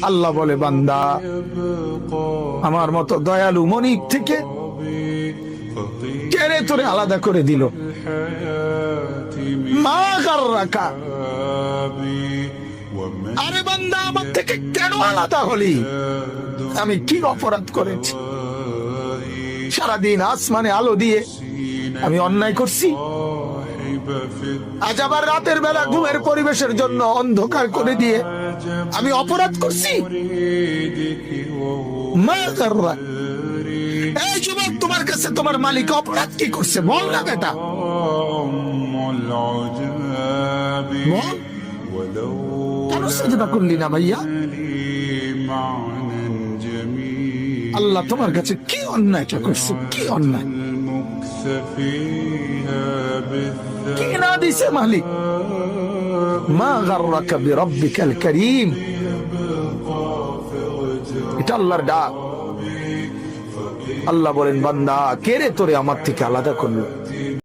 আল্লাহ বলে, বান্দা, আমার মতো দয়ালু মনিব থেকে কেড়ে তোরে আলাদা করে দিল। মা গাররাকা, আরে বান্দা, আমার থেকে কেন আলাদা হলি? আমি কি অপরাধ করেছি? সারাদিন আসমানে আলো দিয়ে আমি অন্যায় করছি? আজ আবার রাতের বেলা ঘুমের পরিবেশের জন্য অন্ধকার করে দিয়ে আমি অপরাধ করছি? মা গাররাক, এই যুবক, তোমার কাছে তোমার মালিক অপরাধ কি করছে বল না বেটা, বল। কেন সেজদা করলি না ভাইয়া? আল্লাহ তোমার কাছে কি অন্যায়টা করছে? কি অন্যায় কি না দিছে মালিক? মা গাররাকা বিরাব্বিকাল কারীম, এটা আল্লাহর ডাক। আল্লাহ বলেন, বান্দা, কে রে তোরে আমার থেকে আলাদা করলো?